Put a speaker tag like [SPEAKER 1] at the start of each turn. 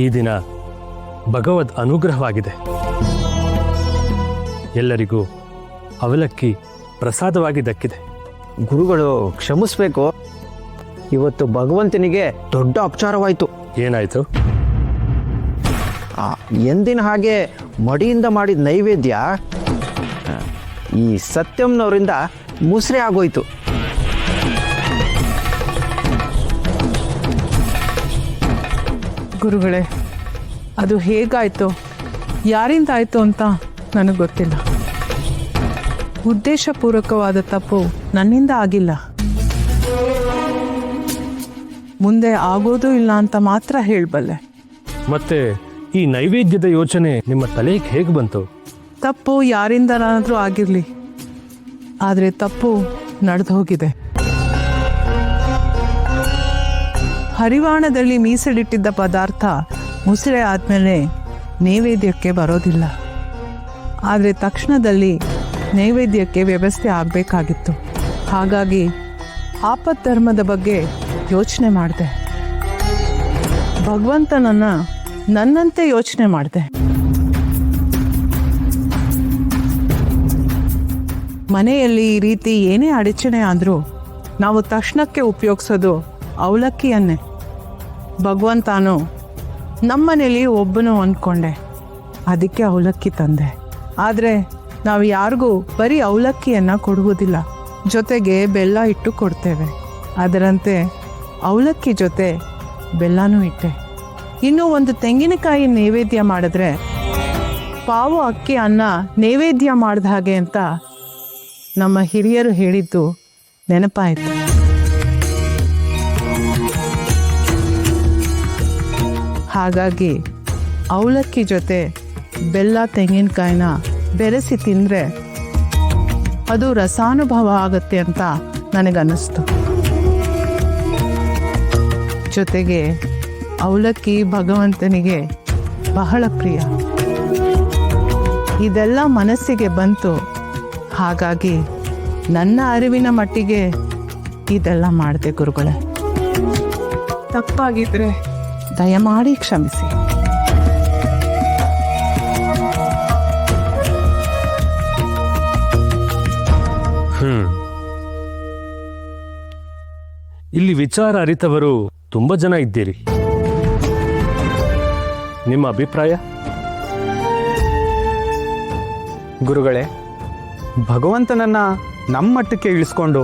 [SPEAKER 1] ಈ ದಿನ ಭಗವದ್ ಅನುಗ್ರಹವಾಗಿದೆ. ಎಲ್ಲರಿಗೂ ಅವಲಕ್ಕಿ ಪ್ರಸಾದವಾಗಿ ದಕ್ಕಿದೆ.
[SPEAKER 2] ಗುರುಗಳು ಕ್ಷಮಿಸ್ಬೇಕು, ಇವತ್ತು ಭಗವಂತನಿಗೆ ದೊಡ್ಡ ಅಪಚಾರವಾಯಿತು.
[SPEAKER 1] ಏನಾಯ್ತು?
[SPEAKER 2] ಎಂದಿನ ಹಾಗೆ ಮಡಿಯಿಂದ ಮಾಡಿದ ನೈವೇದ್ಯ ಈ ಸತ್ಯಂನವರಿಂದ ಮುಸ್ರೆ ಆಗೋಯ್ತು.
[SPEAKER 3] ಗುರುಗಳೇ, ಅದು ಹೇಗಾಯ್ತು, ಯಾರಿಂದ ಆಯಿತು ಅಂತ ನನಗೆ ಗೊತ್ತಿಲ್ಲ. ಉದ್ದೇಶಪೂರ್ವಕವಾದ ತಪ್ಪು ನನ್ನಿಂದ ಆಗಿಲ್ಲ, ಮುಂದೆ ಆಗೋದೂ ಇಲ್ಲ ಅಂತ ಮಾತ್ರ ಹೇಳಬಲ್ಲೆ.
[SPEAKER 1] ಮತ್ತೆ ಈ ನೈವೇದ್ಯದ ಯೋಚನೆ ನಿಮ್ಮ ತಲೆಗೆ ಹೇಗೆ ಬಂತು?
[SPEAKER 3] ತಪ್ಪು ಯಾರಿಂದನಾದರೂ ಆಗಿರಲಿ, ಆದರೆ ತಪ್ಪು ನಡೆದು ಹೋಗಿದೆ. ಹರಿವಾಣದಲ್ಲಿ ಮೀಸಲಿಟ್ಟಿದ್ದ ಪದಾರ್ಥ ಮುಸುರೆ ಆದಮೇಲೆ ನೈವೇದ್ಯಕ್ಕೆ ಬರೋದಿಲ್ಲ. ಆದರೆ ತಕ್ಷಣದಲ್ಲಿ ನೈವೇದ್ಯಕ್ಕೆ ವ್ಯವಸ್ಥೆ ಆಗಬೇಕಾಗಿತ್ತು. ಹಾಗಾಗಿ ಆಪದ್ಧರ್ಮದ ಬಗ್ಗೆ ಯೋಚನೆ ಮಾಡಿದೆ. ಭಗವಂತನನ್ನು ನನ್ನಂತೆ ಯೋಚನೆ ಮಾಡಿದೆ. ಮನೆಯಲ್ಲಿ ಈ ರೀತಿ ಏನೇ ಅಡಚಣೆ ಆದರೂ ನಾವು ತಕ್ಷಣಕ್ಕೆ ಉಪಯೋಗಿಸೋದು ಅವಲಕ್ಕಿಯನ್ನೇ. ಭಗವಂತನು ನಮ್ಮನೇಲಿ ಒಬ್ಬನು ಅಂದ್ಕೊಂಡೆ, ಅದಕ್ಕೆ ಅವಲಕ್ಕಿ ತಂದೆ. ಆದರೆ ನಾವು ಯಾರಿಗೂ ಬರೀ ಅವಲಕ್ಕಿಯನ್ನು ಕೊಡುವುದಿಲ್ಲ, ಜೊತೆಗೆ ಬೆಲ್ಲ ಇಟ್ಟು ಕೊಡ್ತೇವೆ. ಅದರಂತೆ ಅವಲಕ್ಕಿ ಜೊತೆ ಬೆಲ್ಲನೂ ಇಟ್ಟೆ. ಇನ್ನೂ ಒಂದು ತೆಂಗಿನಕಾಯಿ ನೈವೇದ್ಯ ಮಾಡಿದ್ರೆ ಪಾವು ಅಕ್ಕಿ ಅನ್ನ ನೈವೇದ್ಯ ಮಾಡಿದ ಹಾಗೆ ಅಂತ ನಮ್ಮ ಹಿರಿಯರು ಹೇಳಿದ್ದು ನೆನಪಾಯಿತು. ಹಾಗಾಗಿ ಅವಲಕ್ಕಿ ಜೊತೆ ಬೆಲ್ಲ ತೆಂಗಿನಕಾಯಿನ ಬೆರೆಸಿ ತಿಂದರೆ ಅದು ರಸಾನುಭವ ಆಗುತ್ತೆ ಅಂತ ನನಗನ್ನಿಸ್ತು. ಜೊತೆಗೆ ಅವಲಕ್ಕಿ ಭಗವಂತನಿಗೆ ಬಹಳ ಪ್ರಿಯ. ಇದೆಲ್ಲ ಮನಸ್ಸಿಗೆ ಬಂತು. ಹಾಗಾಗಿ ನನ್ನ ಅರಿವಿನ ಮಟ್ಟಿಗೆ ಇದೆಲ್ಲ ಮಾಡಿದೆ ಗುರುಗಳೇ. ತಪ್ಪಾಗಿದ್ರೆ ದಯಮಾಡಿ ಕ್ಷಮಿಸಿ.
[SPEAKER 1] ಇಲ್ಲಿ ವಿಚಾರ ಅರಿತವರು ತುಂಬಾ ಜನ ಇದ್ದೀರಿ. ನಿಮ್ಮ ಅಭಿಪ್ರಾಯ?
[SPEAKER 4] ಗುರುಗಳೇ, ಭಗವಂತನನ್ನ ನಮ್ಮ ಮಟ್ಟಕ್ಕೆ ಇಳಿಸ್ಕೊಂಡು